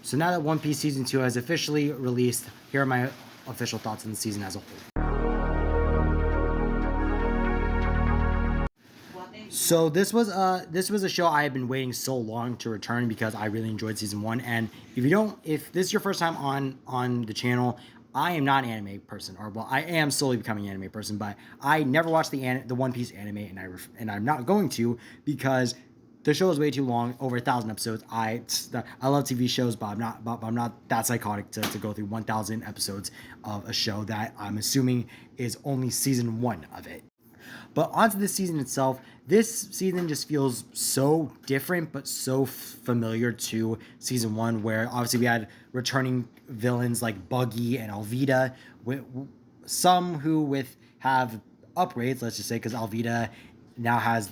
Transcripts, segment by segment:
So now that One Piece Season 2 has officially released, here are my official thoughts on the season as a whole. So this was a show I have been waiting so long to return because I really enjoyed season 1. And if this is your first time on the channel, I am not an anime person, or well, I am slowly becoming an anime person, but I never watched the One Piece anime, and I'm not going to because the show is way too long, over 1,000 episodes. I love TV shows, but I'm not that psychotic to go through 1,000 episodes of a show that I'm assuming is only season 1 of it. But onto the season itself, this season just feels so different, but so familiar to season 1, where obviously we had returning villains like Buggy and Alvida, some who have upgrades, let's just say, because Alvida now has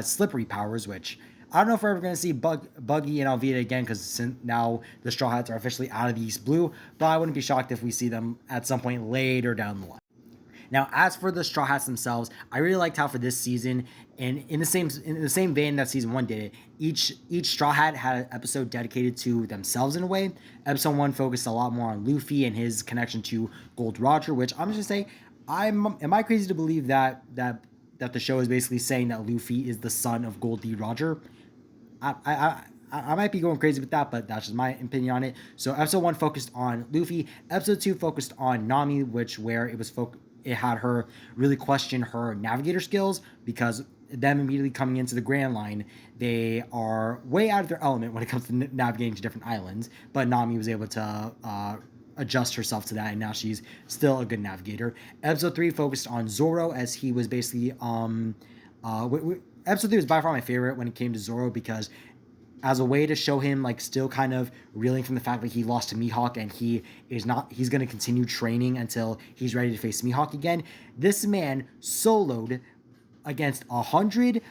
slippery powers, which I don't know if we're ever going to see Buggy and Alvida again, because now the Straw Hats are officially out of the East Blue, but I wouldn't be shocked if we see them at some point later down the line. Now, as for the Straw Hats themselves, I really liked how for this season, and in the same vein that season 1 did it, each Straw Hat had an episode dedicated to themselves in a way. Episode 1 focused a lot more on Luffy and his connection to Gold Roger, which I'm just gonna say, am I crazy to believe that the show is basically saying that Luffy is the son of Goldie Roger? I might be going crazy with that, but that's just my opinion on it. So episode 1 focused on Luffy. Episode 2 focused on Nami, where it had her really question her navigator skills, because them immediately coming into the Grand Line, they are way out of their element when it comes to navigating to different islands. But Nami was able to adjust herself to that, and now she's still a good navigator. Episode 3 focused on Zoro, as he was basically episode 3 was by far my favorite when it came to Zoro, because as a way to show him like still kind of reeling from the fact that he lost to Mihawk, and he's going to continue training until he's ready to face Mihawk again. This man soloed against 100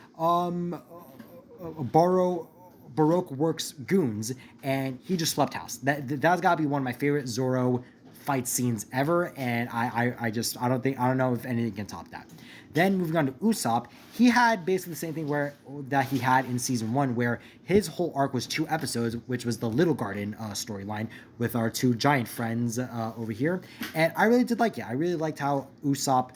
Baroque Works goons, and he just swept house. That's got to be one of my favorite Zoro fight scenes ever, and I don't know if anything can top that. Then moving on to Usopp, he had basically the same thing that he had in season 1, where his whole arc was 2 episodes, which was the Little Garden storyline with our 2 giant friends over here. And I really did like it. I really liked how Usopp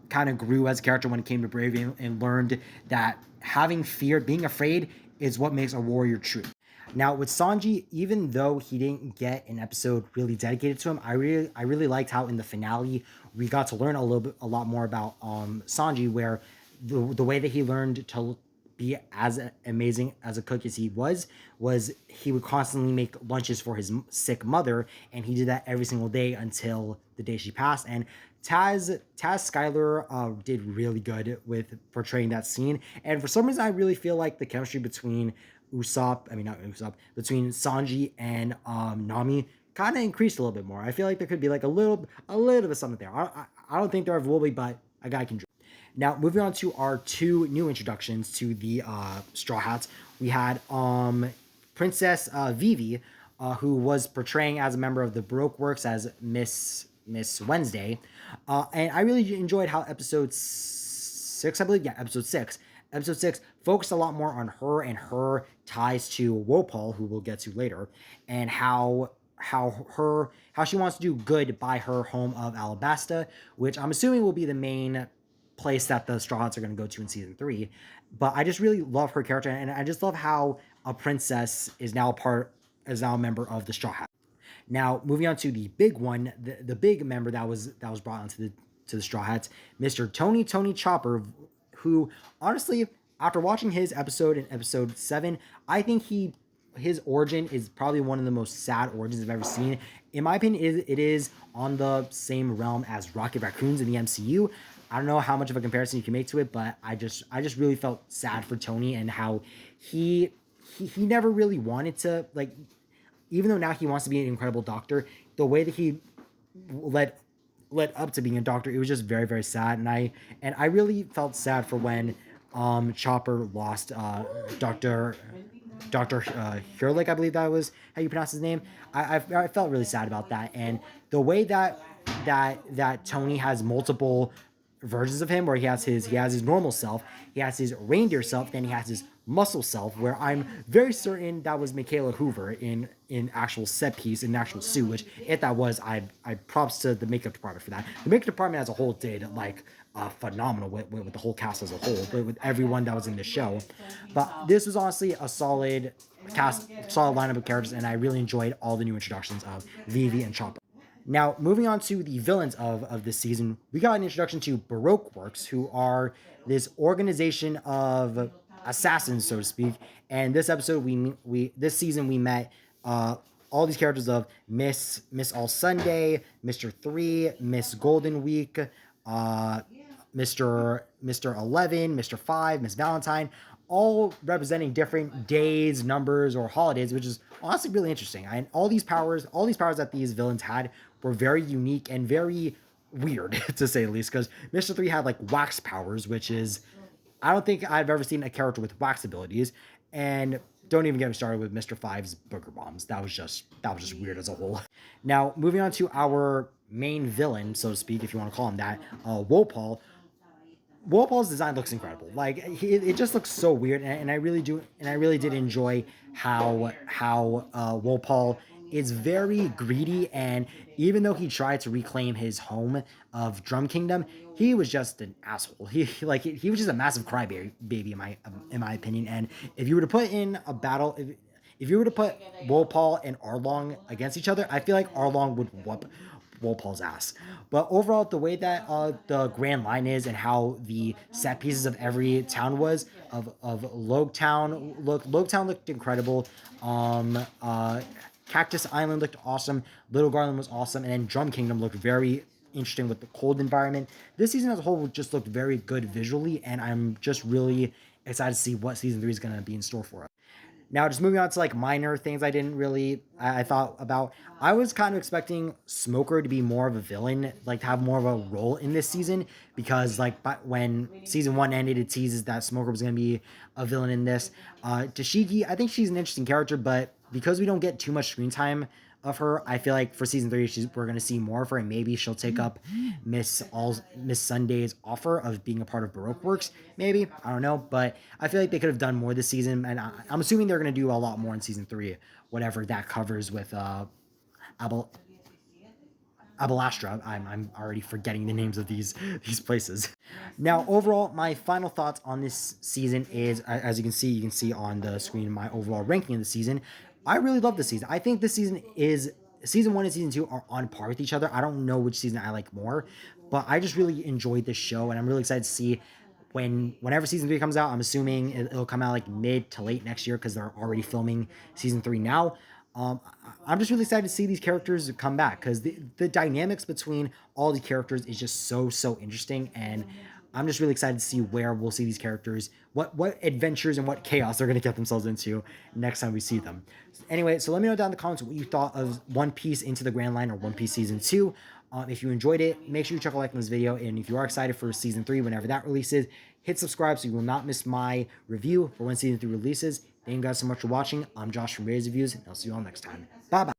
kind of grew as a character when it came to bravery, and learned that having fear, being afraid, is what makes a warrior true. Now with Sanji, even though he didn't get an episode really dedicated to him, I really liked how in the finale we got to learn a lot more about Sanji, where the way that he learned to be as amazing as a cook as he was he would constantly make lunches for his sick mother, and he did that every single day until the day she passed. And Taz Skylar did really good with portraying that scene, and for some reason I really feel like the chemistry between between Sanji and Nami kind of increased a little bit more. I feel like there could be like a little bit of something there. I don't think there will be, but a guy can dream. Now, moving on to our 2 new introductions to the Straw Hats, we had Princess Vivi, who was portraying as a member of the Baroque Works as Miss Wednesday, and I really enjoyed how episode 6, I believe, episode 6. Episode 6 focused a lot more on her and her ties to Wopal, who we'll get to later, and how she wants to do good by her home of Alabasta, which I'm assuming will be the main place that the Straw Hats are going to go to in season 3. But I just really love her character, and I just love how a princess is now a member of the Straw Hats. Now, moving on to the big one, the big member that was brought onto the Straw Hats, Mr. Tony Chopper, who honestly, after watching his episode in episode 7, I think his origin is probably one of the most sad origins I've ever seen. In my opinion, it is on the same realm as Rocket Raccoons in the MCU. I don't know how much of a comparison you can make to it, but I just really felt sad for Tony, and how he never really wanted to, like, even though now he wants to be an incredible doctor, the way that he led up to being a doctor, it was just very, very sad. And I really felt sad for when Chopper lost Dr. Hurlick, I believe that was how you pronounce his name. I felt really sad about that. And the way that Tony has multiple versions of him, where he has his normal self, he has his reindeer self, then he has his Muscle Self, where I'm very certain that was Michaela Hoover in actual set piece, in actual suit, which if that was, I props to the makeup department for that. The makeup department as a whole did like phenomenal with the whole cast as a whole, with everyone that was in the show. But this was honestly a solid cast, solid lineup of characters, and I really enjoyed all the new introductions of Vivi and Chopper. Now, moving on to the villains of this season, we got an introduction to Baroque Works, who are this organization of assassins, so to speak. And this episode, this season we met all these characters of Miss All Sunday, Mr. Three, Miss Golden Week, uh, Mr. 11, Mr. 5, Miss Valentine, all representing different days, numbers, or holidays, which is honestly really interesting. And all these powers that these villains had were very unique and very weird, to say the least, because Mr. 3 had like wax powers, which is, I don't think I've ever seen a character with wax abilities. And don't even get me started with Mr. Five's booger bombs. That was just weird as a whole. Now, moving on to our main villain, so to speak, if you want to call him that, Wopal. Wopal's design looks incredible. Like it just looks so weird, and I really did enjoy how Wopal is very greedy, and even though he tried to reclaim his home of Drum Kingdom, he was just an asshole. He was just a massive crybaby, in my opinion. And if you were to put in a battle, if you were to put Wopal and Arlong against each other, I feel like Arlong would whoop Wopal's ass. But overall, the way that the Grand Line is and how the set pieces of every town was of Loguetown looked incredible. Cactus Island looked awesome. Little Garland was awesome, and then Drum Kingdom looked very interesting with the cold environment. This season as a whole just looked very good visually, and I'm just really excited to see what season 3 is going to be in store for us. Now, just moving on to like minor things I thought about. I was kind of expecting Smoker to be more of a villain, like to have more of a role in this season, because like when season 1 ended, it teases that Smoker was going to be a villain in this. Tashigi, I think she's an interesting character, but because we don't get too much screen time of her, I feel like for season 3 we're going to see more of her, and maybe she'll take up Miss Sunday's offer of being a part of Baroque Works. Maybe, I don't know, but I feel like they could have done more this season, and I'm assuming they're going to do a lot more in season 3, whatever that covers with Abelastra. I'm already forgetting the names of these places. Now, overall, my final thoughts on this season is, as you can see on the screen, my overall ranking of the season. I really love this season. I think this season 1 and season 2 are on par with each other. I don't know which season I like more, but I just really enjoyed this show, and I'm really excited to see whenever season 3 comes out. I'm assuming it'll come out like mid to late next year because they're already filming season 3 now. I'm just really excited to see these characters come back, because the dynamics between all the characters is just so interesting, and I'm just really excited to see where we'll see these characters, what adventures and what chaos they're going to get themselves into next time we see them. Anyway, so let me know down in the comments what you thought of One Piece Into the Grand Line, or One Piece Season 2. If you enjoyed it, make sure you check a like on this video, and if you are excited for Season 3, whenever that releases, hit subscribe so you will not miss my review for when Season 3 releases. Thank you guys so much for watching. I'm Josh from Rays Reviews, and I'll see you all next time. Bye-bye.